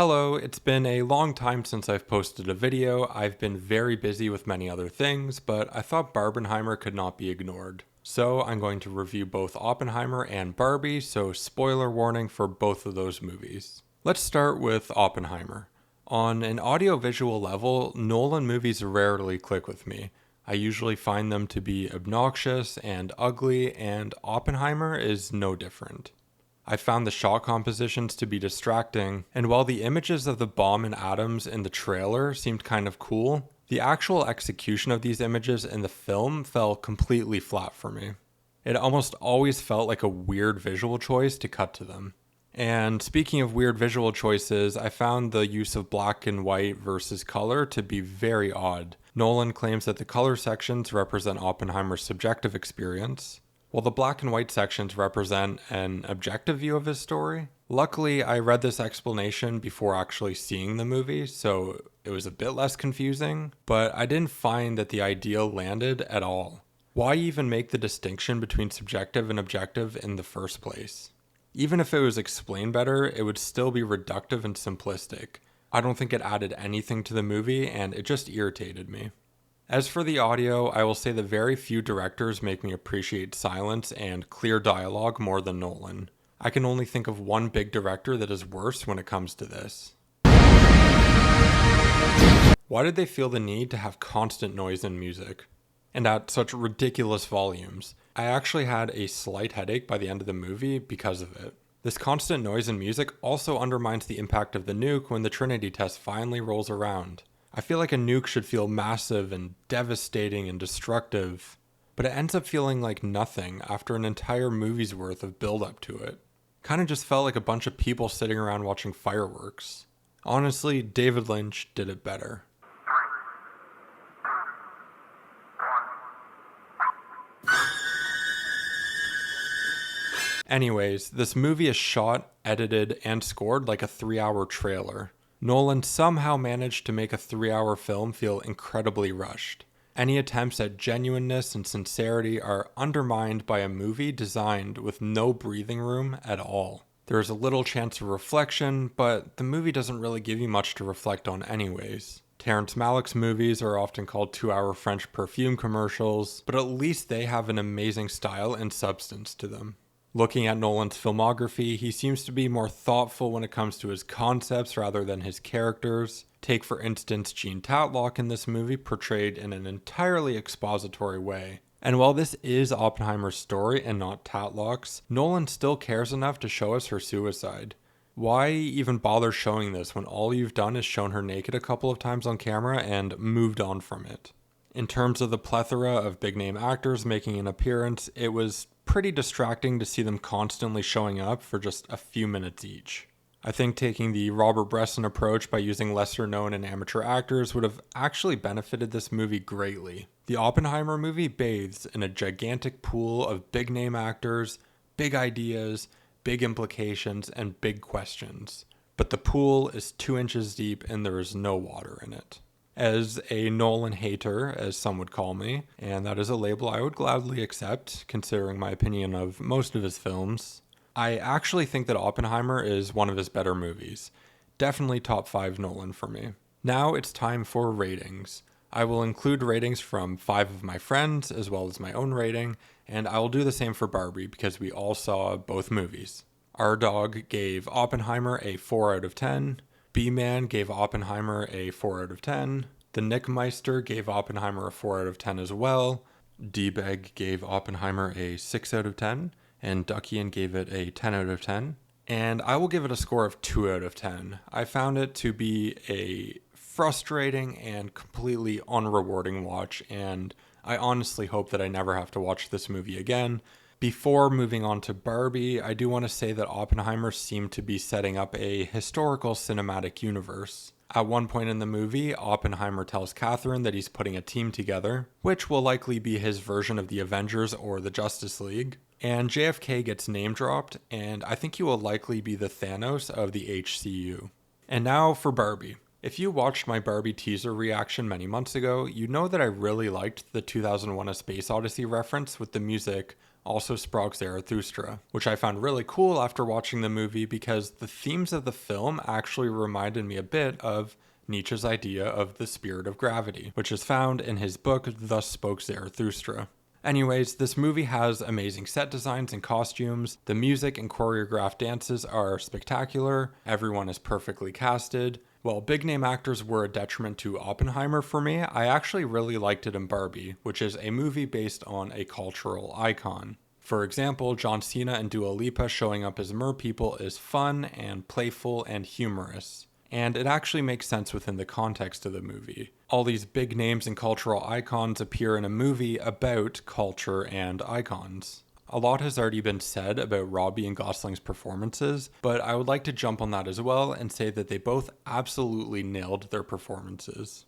Hello, it's been a long time since I've posted a video. I've been very busy with many other things, but I thought Barbenheimer could not be ignored. So I'm going to review both Oppenheimer and Barbie, so spoiler warning for both of those movies. Let's start with Oppenheimer. On an audiovisual level, Nolan movies rarely click with me. I usually find them to be obnoxious and ugly, and Oppenheimer is no different. I found the shot compositions to be distracting, and while the images of the bomb and atoms in the trailer seemed kind of cool, the actual execution of these images in the film fell completely flat for me. It almost always felt like a weird visual choice to cut to them. And speaking of weird visual choices, I found the use of black and white versus color to be very odd. Nolan claims that the color sections represent Oppenheimer's subjective experience, while the black and white sections represent an objective view of his story. Luckily, I read this explanation before actually seeing the movie, so it was a bit less confusing, but I didn't find that the idea landed at all. Why even make the distinction between subjective and objective in the first place? Even if it was explained better, it would still be reductive and simplistic. I don't think it added anything to the movie, and it just irritated me. As for the audio, I will say that very few directors make me appreciate silence and clear dialogue more than Nolan. I can only think of one big director that is worse when it comes to this. Why did they feel the need to have constant noise and music? And at such ridiculous volumes? I actually had a slight headache by the end of the movie because of it. This constant noise and music also undermines the impact of the nuke when the Trinity test finally rolls around. I feel like a nuke should feel massive and devastating and destructive, but it ends up feeling like nothing after an entire movie's worth of build up to it. Kinda just felt like a bunch of people sitting around watching fireworks. Honestly, David Lynch did it better. Anyways, this movie is shot, edited, and scored like a 3-hour trailer. Nolan somehow managed to make a 3-hour film feel incredibly rushed. Any attempts at genuineness and sincerity are undermined by a movie designed with no breathing room at all. There is a little chance of reflection, but the movie doesn't really give you much to reflect on anyways. Terrence Malick's movies are often called 2-hour French perfume commercials, but at least they have an amazing style and substance to them. Looking at Nolan's filmography, he seems to be more thoughtful when it comes to his concepts rather than his characters. Take, for instance, Jean Tatlock in this movie, portrayed in an entirely expository way. And while this is Oppenheimer's story and not Tatlock's, Nolan still cares enough to show us her suicide. Why even bother showing this when all you've done is shown her naked a couple of times on camera and moved on from it? In terms of the plethora of big-name actors making an appearance, it was pretty distracting to see them constantly showing up for just a few minutes each. I think taking the Robert Bresson approach by using lesser-known and amateur actors would have actually benefited this movie greatly. The Oppenheimer movie bathes in a gigantic pool of big-name actors, big ideas, big implications, and big questions. But the pool is 2 inches deep and there is no water in it. As a Nolan hater, as some would call me, and that is a label I would gladly accept, considering my opinion of most of his films, I actually think that Oppenheimer is one of his better movies. Definitely top 5 Nolan for me. Now it's time for ratings. I will include ratings from 5 of my friends, as well as my own rating, and I will do the same for Barbie, because we all saw both movies. Our dog gave Oppenheimer a 4 out of 10, B-Man gave Oppenheimer a 4 out of 10. The Nickmeister gave Oppenheimer a 4 out of 10 as well. D-Beg gave Oppenheimer a 6 out of 10. And Duckian gave it a 10 out of 10. And I will give it a score of 2 out of 10. I found it to be a frustrating and completely unrewarding watch, and I honestly hope that I never have to watch this movie again. Before moving on to Barbie, I do want to say that Oppenheimer seemed to be setting up a historical cinematic universe. At one point in the movie, Oppenheimer tells Catherine that he's putting a team together, which will likely be his version of the Avengers or the Justice League. And JFK gets name dropped, and I think he will likely be the Thanos of the HCU. And now for Barbie. If you watched my Barbie teaser reaction many months ago, you know that I really liked the 2001: A Space Odyssey reference with the music also spoke Zarathustra, which I found really cool after watching the movie because the themes of the film actually reminded me a bit of Nietzsche's idea of the spirit of gravity, which is found in his book Thus Spoke Zarathustra. Anyways, this movie has amazing set designs and costumes. The music and choreographed dances are spectacular. Everyone is perfectly casted. While big name actors were a detriment to Oppenheimer for me, I actually really liked it in Barbie, which is a movie based on a cultural icon. For example, John Cena and Dua Lipa showing up as merpeople is fun and playful and humorous. And it actually makes sense within the context of the movie. All these big names and cultural icons appear in a movie about culture and icons. A lot has already been said about Robbie and Gosling's performances, but I would like to jump on that as well and say that they both absolutely nailed their performances.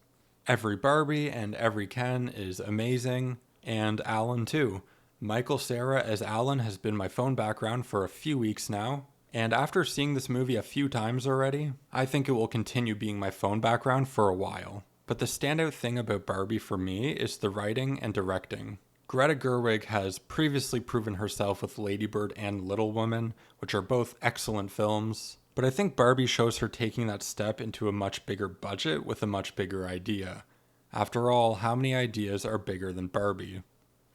Every Barbie and every Ken is amazing, and Alan too. Michael Cera as Alan has been my phone background for a few weeks now, and after seeing this movie a few times already, I think it will continue being my phone background for a while. But the standout thing about Barbie for me is the writing and directing. Greta Gerwig has previously proven herself with Lady Bird and Little Women, which are both excellent films, but I think Barbie shows her taking that step into a much bigger budget with a much bigger idea. After all, how many ideas are bigger than Barbie?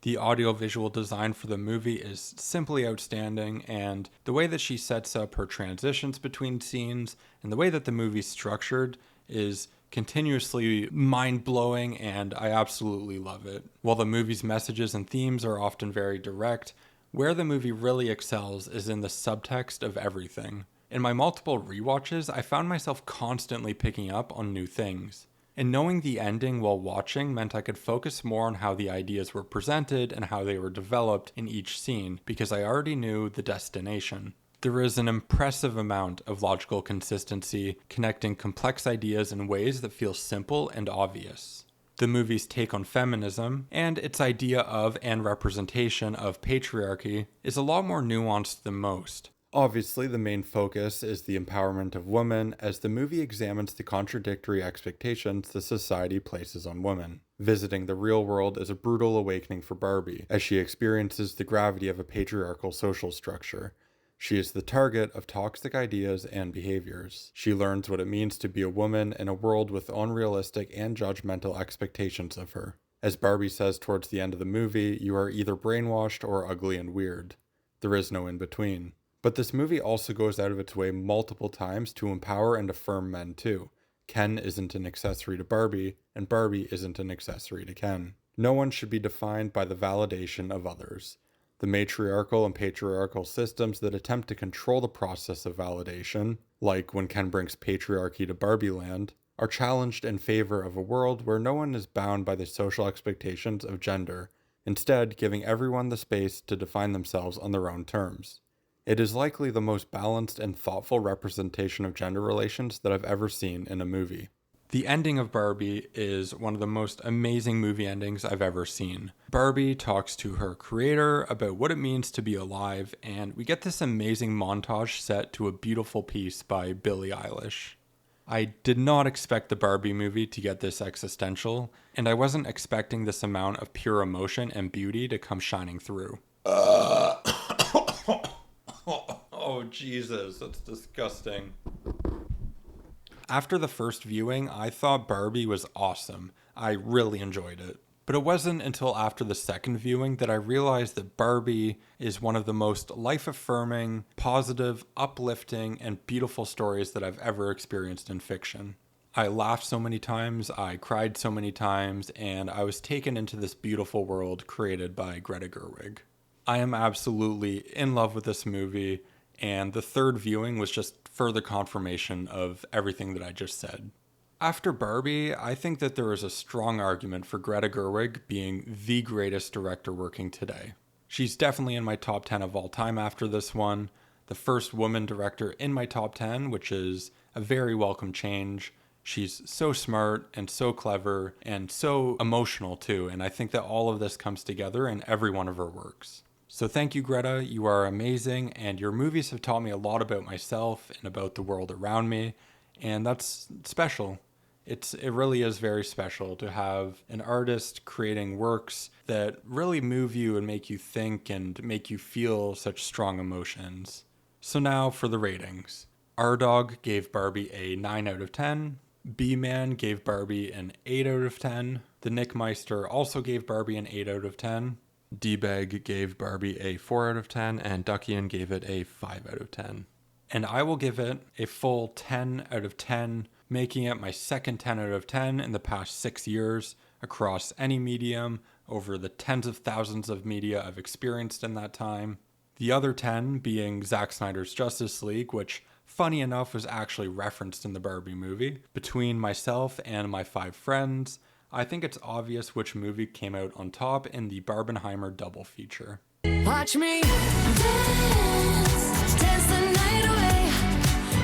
The audiovisual design for the movie is simply outstanding, and the way that she sets up her transitions between scenes and the way that the movie's structured is continuously mind-blowing, and I absolutely love it. While the movie's messages and themes are often very direct, where the movie really excels is in the subtext of everything. In my multiple rewatches, I found myself constantly picking up on new things. And knowing the ending while watching meant I could focus more on how the ideas were presented and how they were developed in each scene, because I already knew the destination. There is an impressive amount of logical consistency, connecting complex ideas in ways that feel simple and obvious. The movie's take on feminism, and its idea of and representation of patriarchy, is a lot more nuanced than most. Obviously, the main focus is the empowerment of women, as the movie examines the contradictory expectations the society places on women. Visiting the real world is a brutal awakening for Barbie, as she experiences the gravity of a patriarchal social structure. She is the target of toxic ideas and behaviors. She learns what it means to be a woman in a world with unrealistic and judgmental expectations of her. As Barbie says towards the end of the movie, you are either brainwashed or ugly and weird. There is no in between. But this movie also goes out of its way multiple times to empower and affirm men too. Ken isn't an accessory to Barbie, and Barbie isn't an accessory to Ken. No one should be defined by the validation of others. The matriarchal and patriarchal systems that attempt to control the process of validation, like when Ken brings patriarchy to Barbie Land, are challenged in favor of a world where no one is bound by the social expectations of gender, instead giving everyone the space to define themselves on their own terms. It is likely the most balanced and thoughtful representation of gender relations that I've ever seen in a movie. The ending of Barbie is one of the most amazing movie endings I've ever seen. Barbie talks to her creator about what it means to be alive, and we get this amazing montage set to a beautiful piece by Billie Eilish. I did not expect the Barbie movie to get this existential, and I wasn't expecting this amount of pure emotion and beauty to come shining through. Oh, Jesus, that's disgusting. After the first viewing, I thought Barbie was awesome. I really enjoyed it. But it wasn't until after the second viewing that I realized that Barbie is one of the most life-affirming, positive, uplifting, and beautiful stories that I've ever experienced in fiction. I laughed so many times, I cried so many times, and I was taken into this beautiful world created by Greta Gerwig. I am absolutely in love with this movie, and the third viewing was just further confirmation of everything that I just said. After Barbie, I think that there is a strong argument for Greta Gerwig being the greatest director working today. She's definitely in my top 10 of all time after this one, the first woman director in my top 10, which is a very welcome change. She's so smart and so clever and so emotional too, and I think that all of this comes together in every one of her works. So thank you, Greta. You are amazing, and your movies have taught me a lot about myself and about the world around me, and that's special. It really is very special to have an artist creating works that really move you and make you think and make you feel such strong emotions. So now for the ratings. R-Dog gave Barbie a 9 out of 10. B-Man gave Barbie an 8 out of 10. The Nick Meister also gave Barbie an 8 out of 10. D-Bag gave Barbie a 4 out of 10. And Duckian gave it a 5 out of 10. And I will give it a full 10 out of 10, making it my second 10 out of 10 in the past 6 years across any medium over the tens of thousands of media I've experienced in that time. The other 10 being Zack Snyder's Justice League, which, funny enough, was actually referenced in the Barbie movie. Between myself and my 5 friends, I think it's obvious which movie came out on top in the Barbenheimer double feature. Watch me dance, dance the night away.